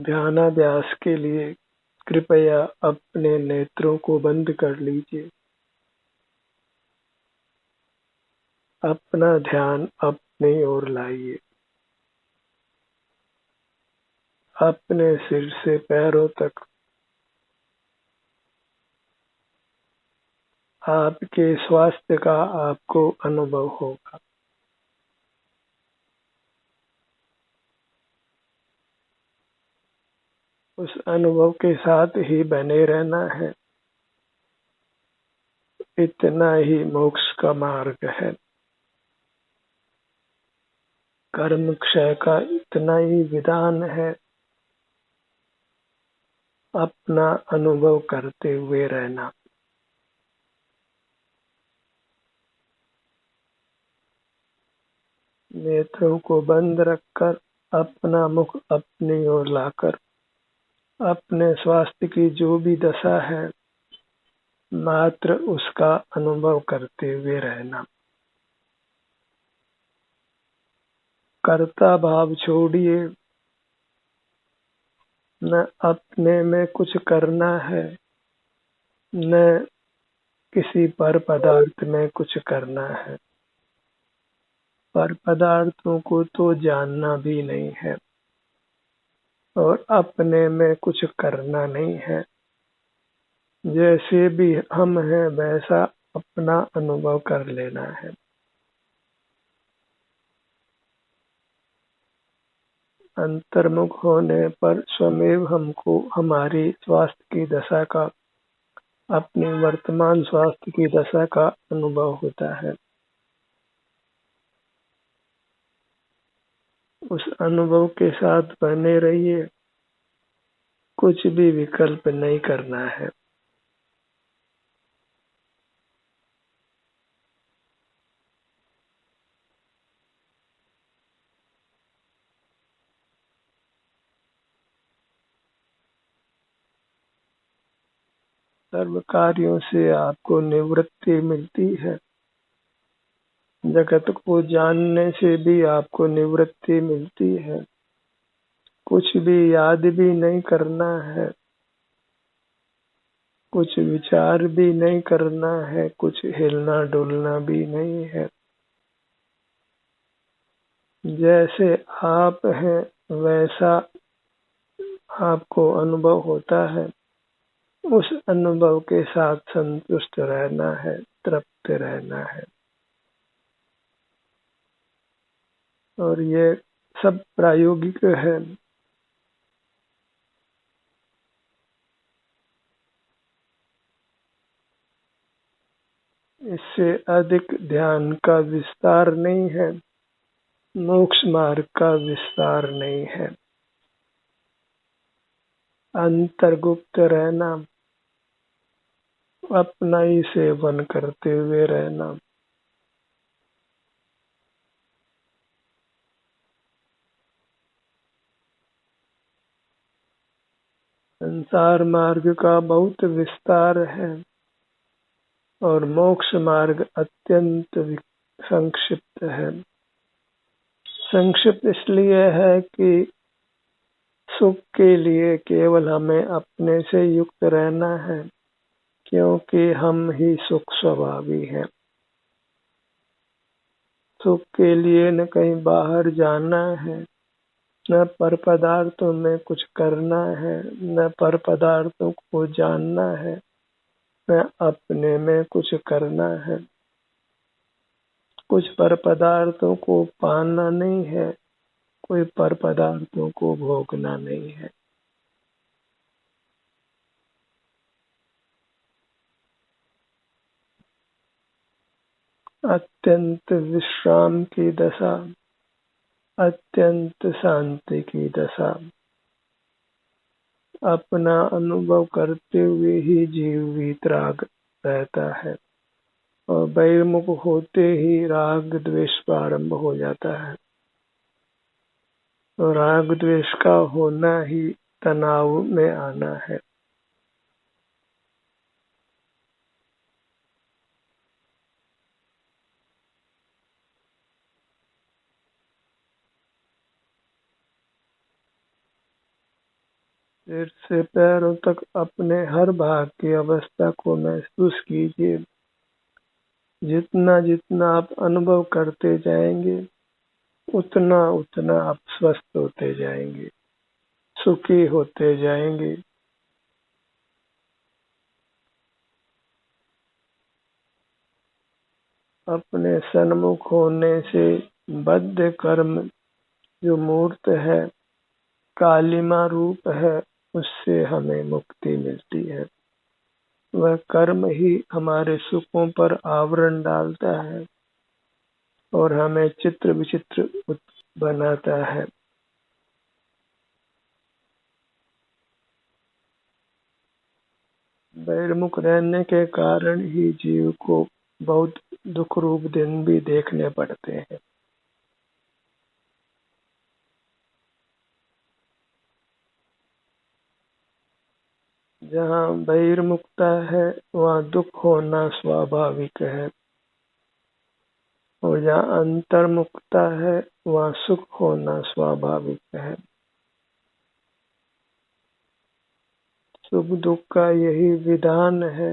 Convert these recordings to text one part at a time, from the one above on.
ध्यानाभ्यास के लिए कृपया अपने नेत्रों को बंद कर लीजिए। अपना ध्यान अपनी ओर लाइए। अपने सिर से पैरों तक आपके स्वास्थ्य का आपको अनुभव होगा। उस अनुभव के साथ ही बने रहना है। इतना ही मोक्ष का मार्ग है। कर्म क्षय का इतना ही विधान है। अपना अनुभव करते हुए रहना। नेत्रों को बंद रखकर अपना मुख अपनी ओर लाकर अपने स्वास्थ्य की जो भी दशा है मात्र उसका अनुभव करते हुए रहना। कर्ता भाव छोड़िए। न अपने में कुछ करना है न किसी पर पदार्थ में कुछ करना है। पर पदार्थों को तो जानना भी नहीं है और अपने में कुछ करना नहीं है। जैसे भी हम हैं वैसा अपना अनुभव कर लेना है। अंतर्मुख होने पर स्वयं हमको हमारी स्वास्थ्य की दशा का, अपनी वर्तमान स्वास्थ्य की दशा का अनुभव होता है। उस अनुभव के साथ बने रहिए। कुछ भी विकल्प नहीं करना है। सर्व कार्यों से आपको निवृत्ति मिलती है। जगत को जानने से भी आपको निवृत्ति मिलती है। कुछ भी याद भी नहीं करना है। कुछ विचार भी नहीं करना है। कुछ हिलना डुलना भी नहीं है। जैसे आप हैं वैसा आपको अनुभव होता है। उस अनुभव के साथ संतुष्ट रहना है, तृप्त रहना है। और ये सब प्रायोगिक है। इससे अधिक ध्यान का विस्तार नहीं है। मोक्ष मार्ग का विस्तार नहीं है। अंतर्गुप्त रहना, अपना ही सेवन करते हुए रहना। संसार मार्ग का बहुत विस्तार है और मोक्ष मार्ग अत्यंत संक्षिप्त है। संक्षिप्त इसलिए है कि सुख के लिए केवल हमें अपने से युक्त रहना है, क्योंकि हम ही सुख स्वभावी हैं। सुख के लिए न कहीं बाहर जाना है, न पर पदार्थों में कुछ करना है, न पर पदार्थों को जानना है, न अपने में कुछ करना है। कुछ पर पदार्थों को पाना नहीं है, कोई पर पदार्थों को भोगना नहीं है। अत्यंत विश्राम की दशा, अत्यंत शांति की दशा। अपना अनुभव करते हुए ही जीव वीतराग रहता है और बहिर्मुख होते ही राग द्वेष प्रारंभ हो जाता है। और राग द्वेष का होना ही तनाव में आना है। सिर से पैरों तक अपने हर भाग की अवस्था को महसूस कीजिए। जितना जितना आप अनुभव करते जाएंगे, उतना उतना आप स्वस्थ होते जाएंगे, सुखी होते जाएंगे। अपने सन्मुख होने से बद्ध कर्म जो मूर्त है, कालिमा रूप है, उससे हमें मुक्ति मिलती है। वह कर्म ही हमारे सुखों पर आवरण डालता है और हमें चित्र विचित्र बनाता है। बहिर्मुख रहने के कारण ही जीव को बहुत दुख रूप दिन भी देखने पड़ते हैं। जहाँ बहिर्मुखता है वहाँ दुख होना स्वाभाविक है, और जहाँ अंतर्मुखता है वहाँ सुख होना स्वाभाविक है। सुख दुख का यही विधान है।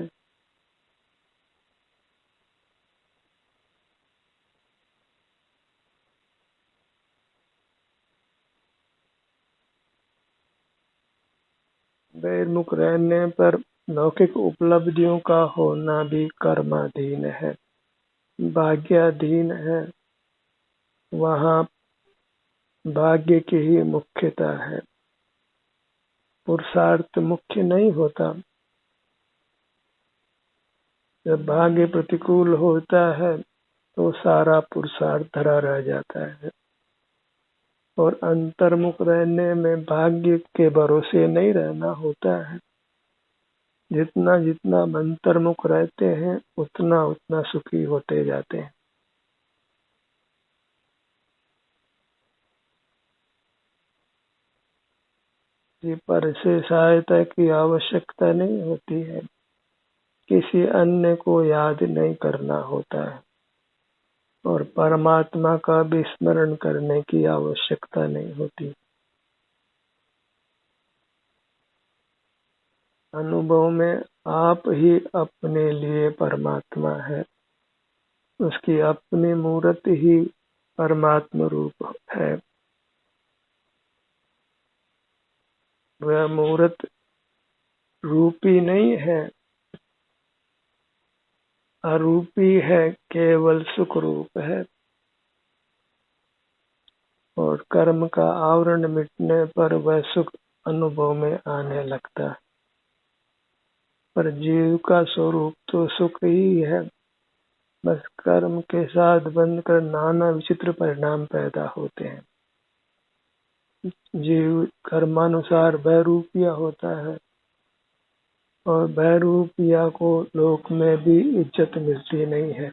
बहिर्मुख रहने पर लौकिक उपलब्धियों का होना भी कर्माधीन है, भाग्याधीन है। वहाँ भाग्य की ही मुख्यता है, पुरुषार्थ मुख्य नहीं होता। जब भाग्य प्रतिकूल होता है तो सारा पुरुषार्थ धरा रह जाता है। और अंतर्मुख रहने में भाग्य के भरोसे नहीं रहना होता है। जितना जितना अंतर्मुख रहते हैं उतना उतना सुखी होते जाते हैं। पर से सहायता की आवश्यकता नहीं होती है, किसी अन्य को याद नहीं करना होता है, और परमात्मा का भी स्मरण करने की आवश्यकता नहीं होती। अनुभव में आप ही अपने लिए परमात्मा है, उसकी अपनी मूर्त ही परमात्मा रूप है। वह मूर्त रूपी नहीं है, अरूपी है, केवल सुख रूप है। और कर्म का आवरण मिटने पर वह सुख अनुभव में आने लगता है। पर जीव का स्वरूप तो सुख ही है, बस कर्म के साथ बनकर नाना विचित्र परिणाम पैदा होते हैं। जीव कर्मानुसार बहरूपिया होता है, और बहरूपिया को लोक में भी इज्जत मिलती नहीं है।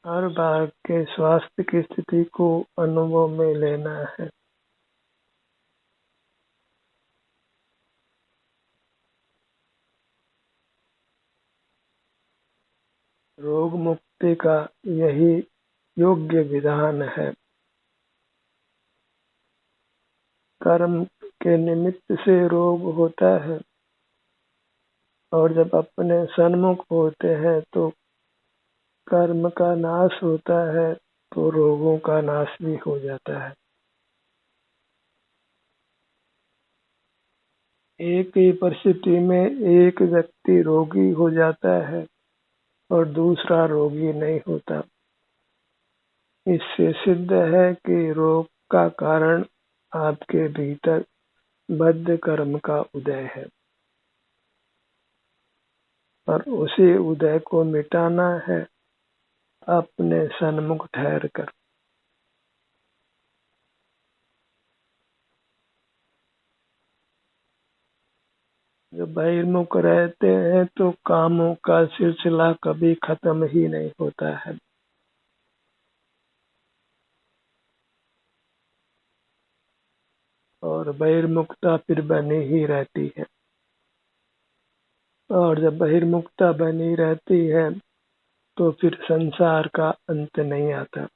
हर भाग के स्वास्थ्य की स्थिति को अनुभव में लेना है। रोग मुक्ति का यही योग्य विधान है। कर्म के निमित्त से रोग होता है, और जब अपने सन्मुख होते हैं तो कर्म का नाश होता है, तो रोगों का नाश भी हो जाता है। एक ही परिस्थिति में एक व्यक्ति रोगी हो जाता है और दूसरा रोगी नहीं होता। इससे सिद्ध है कि रोग का कारण आपके भीतर बद्ध कर्म का उदय है, और उसी उदय को मिटाना है अपने सन्मुख ठहर कर। जब बहिर्मुख रहते हैं तो कामों का सिलसिला कभी खत्म ही नहीं होता है। और बहिर्मुखता फिर बनी ही रहती है। और जब बहिर्मुखता बनी रहती है तो फिर संसार का अंत नहीं आता।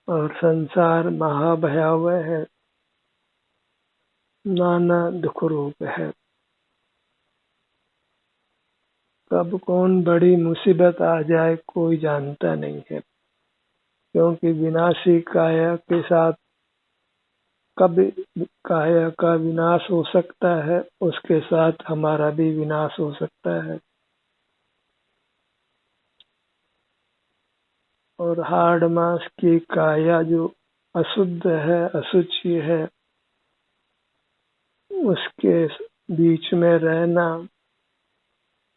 और संसार महाभयावह है, नाना दुख रूप है। कब कौन बड़ी मुसीबत आ जाए कोई जानता नहीं है, क्योंकि विनाशी काया के साथ कब काया का विनाश हो सकता है, उसके साथ हमारा भी विनाश हो सकता है। और हाड़ मास की काया जो अशुद्ध है, अशुचि है, उसके बीच में रहना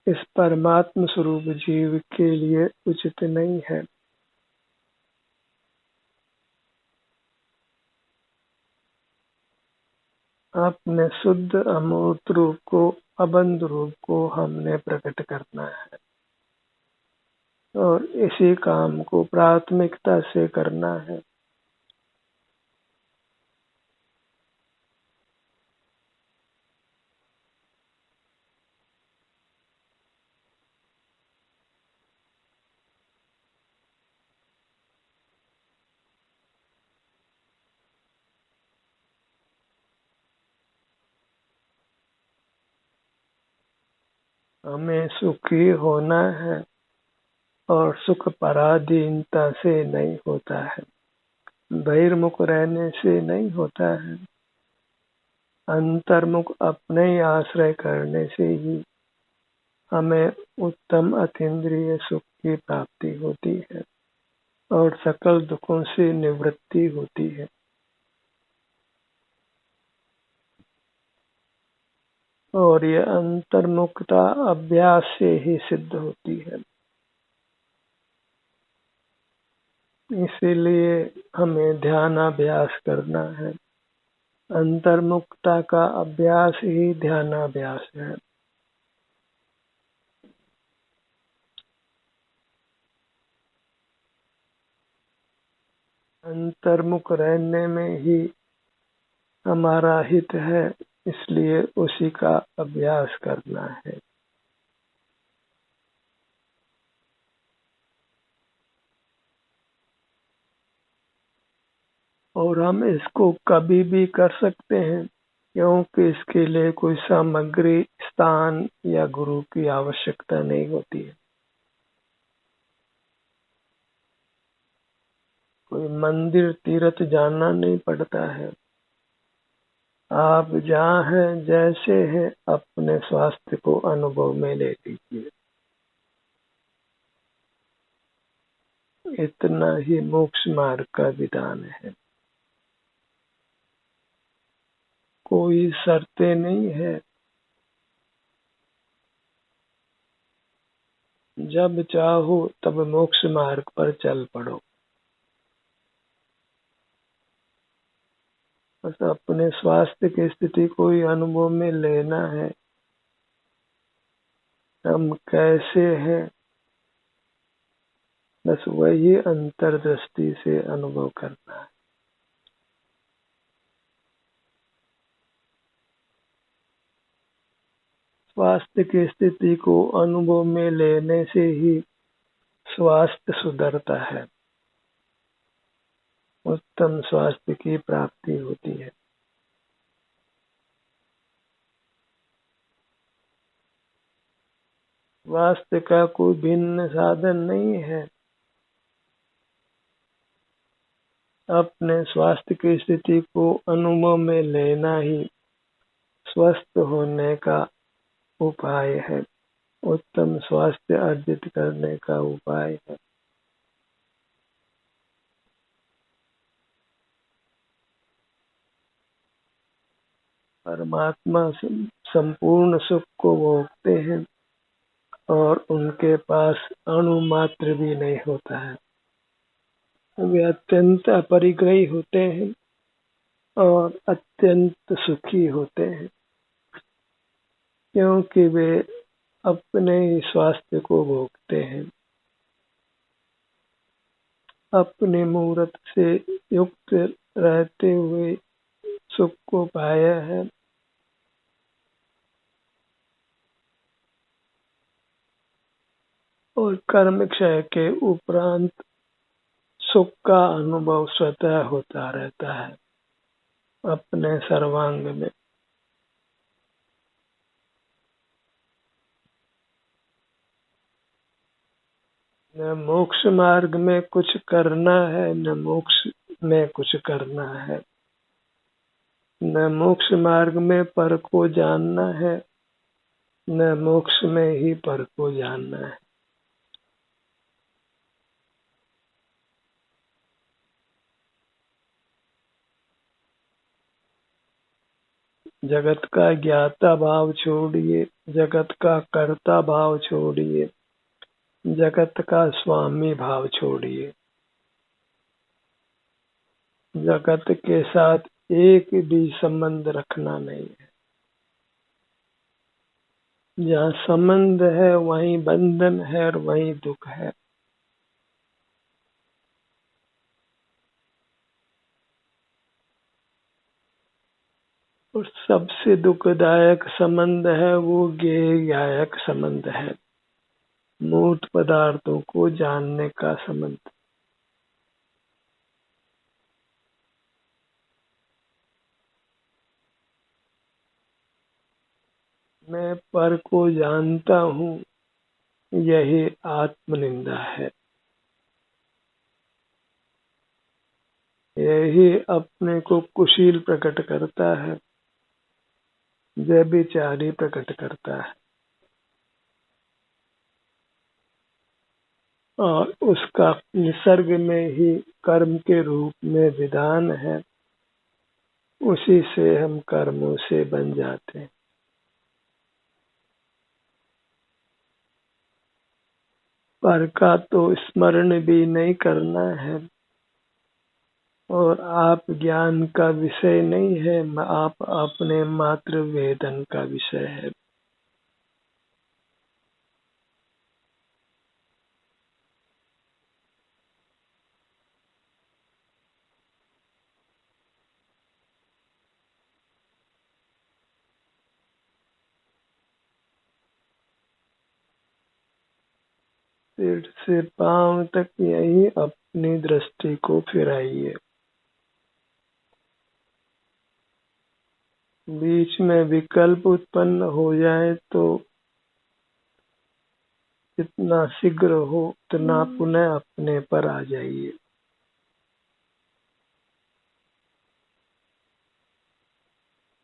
इस परमात्म स्वरूप जीव के लिए उचित नहीं है। अपने शुद्ध अमूर्त रूप को, अबंध रूप को हमने प्रकट करना है और इसी काम को प्राथमिकता से करना है। हमें सुखी होना है और सुख पराधीनता से नहीं होता है, बहिर्मुख रहने से नहीं होता है। अंतर्मुख अपने ही आश्रय करने से ही हमें उत्तम अतीन्द्रिय सुख की प्राप्ति होती है और सकल दुखों से निवृत्ति होती है। और ये अंतर्मुखता अभ्यास से ही सिद्ध होती है। इसीलिए हमें ध्यानाभ्यास करना है। अंतर्मुखता का अभ्यास ही ध्यानाभ्यास है। अंतर्मुख रहने में ही हमारा हित है, इसलिए उसी का अभ्यास करना है। और हम इसको कभी भी कर सकते हैं, क्योंकि इसके लिए कोई सामग्री, स्थान या गुरु की आवश्यकता नहीं होती है। कोई मंदिर तीर्थ जाना नहीं पड़ता है। आप जहाँ हैं, जैसे हैं, अपने स्वास्थ्य को अनुभव में ले लीजिए। इतना ही मोक्ष मार्ग का विधान है। कोई शर्तें नहीं है। जब चाहो तब मोक्ष मार्ग पर चल पड़ो। बस अपने स्वास्थ्य की स्थिति को ही अनुभव में लेना है। हम कैसे हैं, बस वही अंतर्दृष्टि से अनुभव करना है। स्वास्थ्य की स्थिति को अनुभव में लेने से ही स्वास्थ्य सुधरता है, उत्तम स्वास्थ्य की प्राप्ति होती है। स्वास्थ्य का कोई भिन्न साधन नहीं है। अपने स्वास्थ्य की स्थिति को अनुभव में लेना ही स्वस्थ होने का उपाय है, उत्तम स्वास्थ्य अर्जित करने का उपाय है। परमात्मा संपूर्ण सुख को भोगते हैं और उनके पास अणु मात्र भी नहीं होता है। वे अत्यंत अपरिग्रही होते हैं और अत्यंत सुखी होते हैं, क्योंकि वे अपने ही स्वास्थ्य को भोगते हैं। अपने मूर्त से युक्त रहते हुए सुख को पाया है। और कर्म क्षय के उपरांत सुख का अनुभव स्वतः होता रहता है अपने सर्वांग में। न मोक्ष मार्ग में कुछ करना है, न मोक्ष में कुछ करना है। न मोक्ष मार्ग में पर को जानना है, न मोक्ष में ही पर को जानना है। जगत का ज्ञाता भाव छोड़िए, जगत का कर्ता भाव छोड़िए, जगत का स्वामी भाव छोड़िए। जगत के साथ एक भी संबंध रखना नहीं है। जहाँ संबंध है वहीं बंधन है और वहीं दुख है। और सबसे दुखदायक संबंध है वो ज्ञेयक संबंध है, मूर्त पदार्थों को जानने का संबंध। मैं पर को जानता हूँ, यही आत्मनिंदा है। यही अपने को कुशील प्रकट करता है, व्यभिचारी प्रकट करता है। और उसका निसर्ग में ही कर्म के रूप में विधान है। उसी से हम कर्मों से बन जाते हैं। पर का तो स्मरण भी नहीं करना है। और आप ज्ञान का विषय नहीं है, आप अपने मात्र वेदन का विषय है। सिर से पांव तक यही अपनी दृष्टि को फिराइए। बीच में विकल्प उत्पन्न हो जाए तो जितना शीघ्र हो उतना पुनः अपने पर आ जाइए।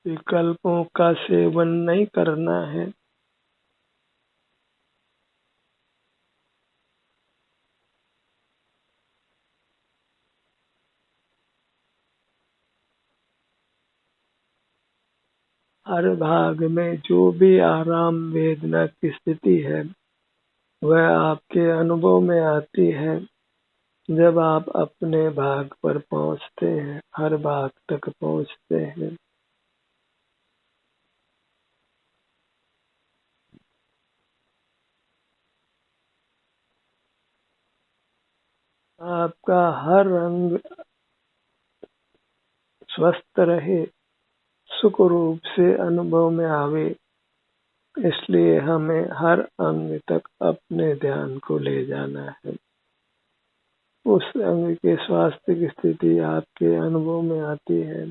विकल्पों का सेवन नहीं करना है। हर भाग में जो भी आराम वेदना की स्थिति है वह आपके अनुभव में आती है जब आप अपने भाग पर पहुंचते हैं, हर भाग तक पहुंचते हैं। आपका हर अंग स्वस्थ रहे, सुख रूप से अनुभव में आवे, इसलिए हमें हर अंग तक अपने ध्यान को ले जाना है। उस अंग के स्वास्थ्य की स्थिति आपके अनुभव में आती है।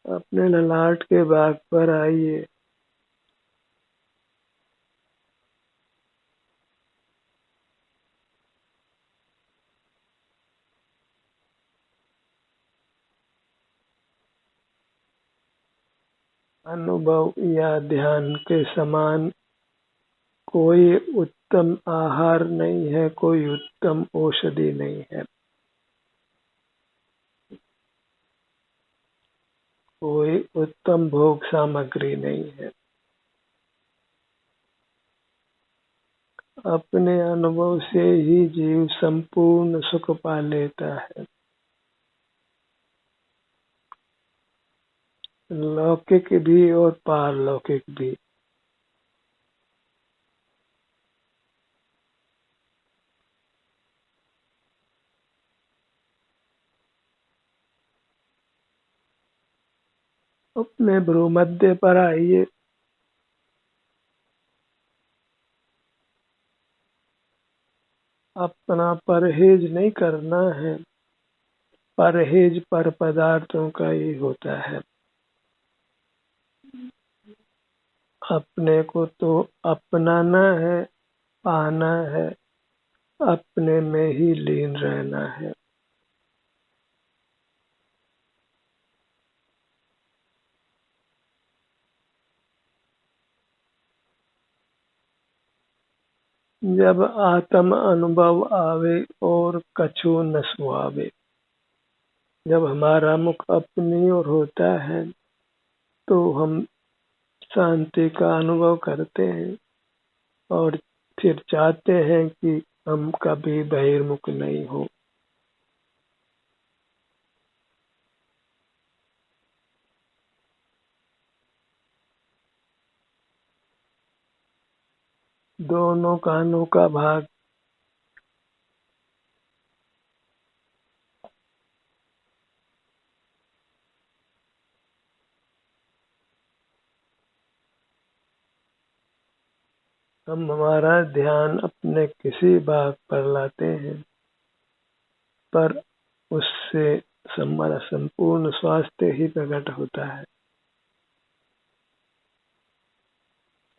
अपने ललाट के भाग पर आइए। अनुभव या ध्यान के समान कोई उत्तम आहार नहीं है, कोई उत्तम औषधि नहीं है, कोई उत्तम भोग सामग्री नहीं है। अपने अनुभव से ही जीव संपूर्ण सुख पा लेता है, लौकिक भी और पारलौकिक भी। अपने भ्रूमध्य पर आइए। अपना परहेज नहीं करना है, परहेज पर पदार्थों का ही होता है। अपने को तो अपनाना है, पाना है, अपने में ही लीन रहना है। जब आत्म अनुभव आवे और कछु न सुहावे। जब हमारा मुख अपनी ओर होता है तो हम शांति का अनुभव करते हैं और फिर चाहते हैं कि हम कभी बहिर्मुख नहीं हो। दोनों कानों का भाग। हम हमारा ध्यान अपने किसी भाग पर लाते हैं, पर उससे हमारा संपूर्ण स्वास्थ्य ही प्रकट होता है।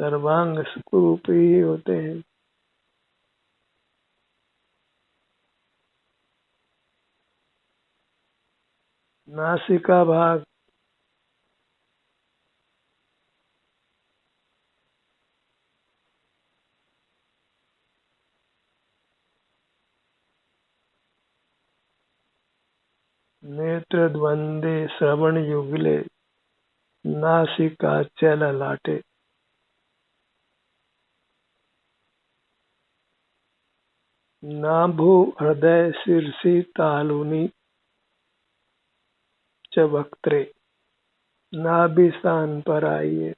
सर्वांग सुखरूप ही होते हैं। नासिका भाग। नेत्र द्वंद्वे श्रवण युगले, नासिका च ललाटे। नाभो हृदय शीर्षि तालुनि च वक्त्रे। नाभि स्थान पर आइए।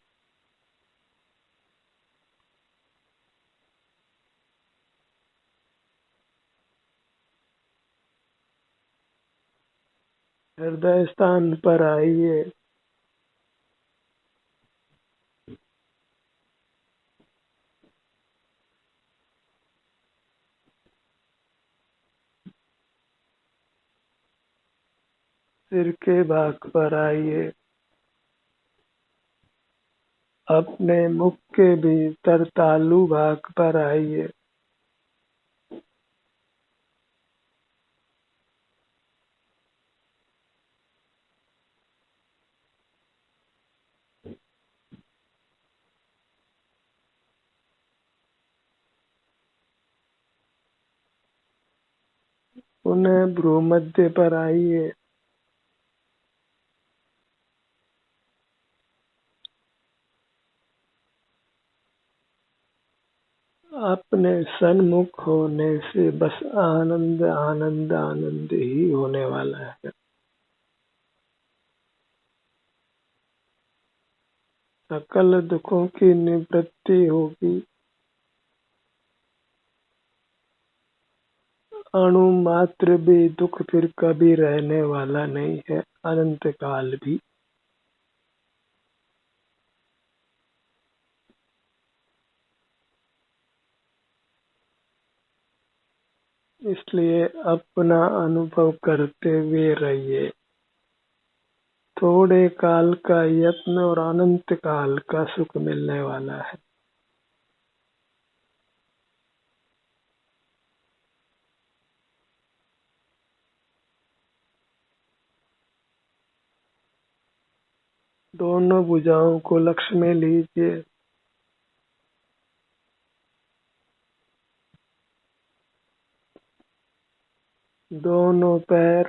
हृदय स्थान पर आइए। सिर के भाग पर आइए। अपने मुख के भीतर तालु भाग पर आइए। पुनः भ्रूमध्य पर आइए। अपने सन्मुख होने से बस आनंद आनंद आनंद ही होने वाला है। सकल दुखों की निवृत्ति होगी। अणु मात्र भी दुख फिर कभी रहने वाला नहीं है, अनंत काल भी। इसलिए अपना अनुभव करते हुए रहिए। थोड़े काल का यत्न और अनंत काल का सुख मिलने वाला है। दोनों भुजाओं को लक्ष्य में लीजिए। दोनों पैर,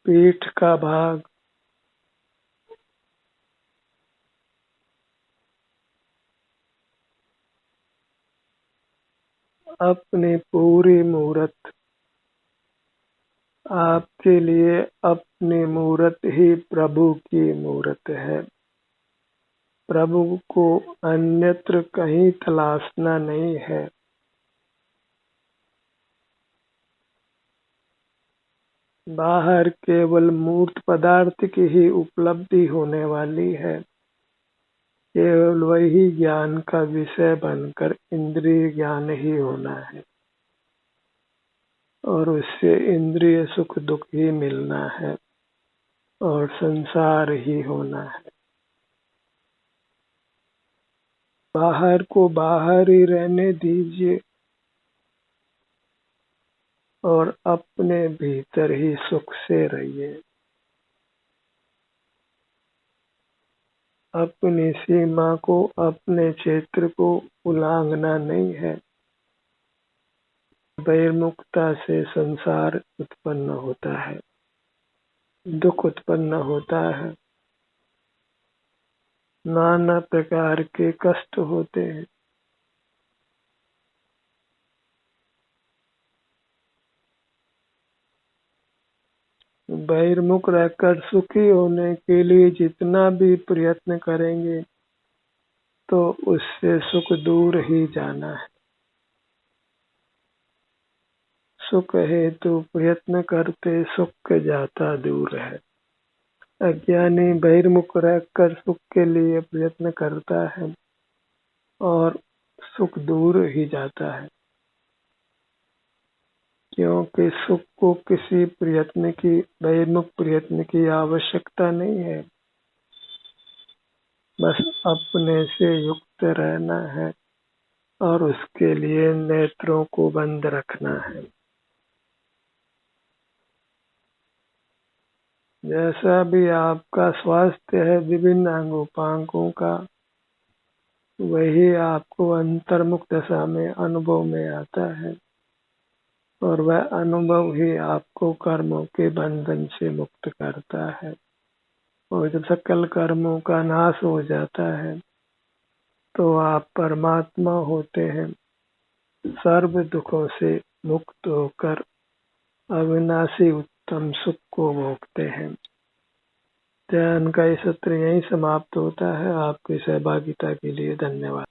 पीठ का भाग, अपनी पूरी मूरत आपके लिए, अपनी मूरत ही प्रभु की मूरत है। प्रभु को अन्यत्र कहीं तलाशना नहीं है। बाहर केवल मूर्त पदार्थ की ही उपलब्धि होने वाली है। केवल वही ज्ञान का विषय बनकर इंद्रिय ज्ञान ही होना है और उससे इंद्रिय सुख दुख ही मिलना है और संसार ही होना है। बाहर को बाहर ही रहने दीजिए और अपने भीतर ही सुख से रहिए। अपनी सीमा को, अपने क्षेत्र को उल्लंघना नहीं है। बहिर्मुखता से संसार उत्पन्न होता है, दुख उत्पन्न होता है, नाना प्रकार के कष्ट होते हैं। बहिर्मुख रहकर सुखी होने के लिए जितना भी प्रयत्न करेंगे तो उससे सुख दूर ही जाना है। सुख हेतु प्रयत्न करते सुख जाता दूर है। अज्ञानी बहिर्मुख रहकर सुख के लिए प्रयत्न करता है और सुख दूर ही जाता है, क्योंकि सुख को किसी प्रयत्न की, बहिर्मुख प्रयत्न की आवश्यकता नहीं है। बस अपने से युक्त रहना है और उसके लिए नेत्रों को बंद रखना है। जैसा भी आपका स्वास्थ्य है विभिन्न अंगोपांगों का, वही आपको अंतर्मुख दशा में अनुभव में आता है और वह अनुभव ही आपको कर्मों के बंधन से मुक्त करता है। और जब सकल कर्मों का नाश हो जाता है तो आप परमात्मा होते हैं, सर्व दुखों से मुक्त होकर अविनाशी उत्तम सुख को भोगते हैं। ध्यान का ये सत्र यहीं समाप्त होता है। आपकी सहभागिता के लिए धन्यवाद।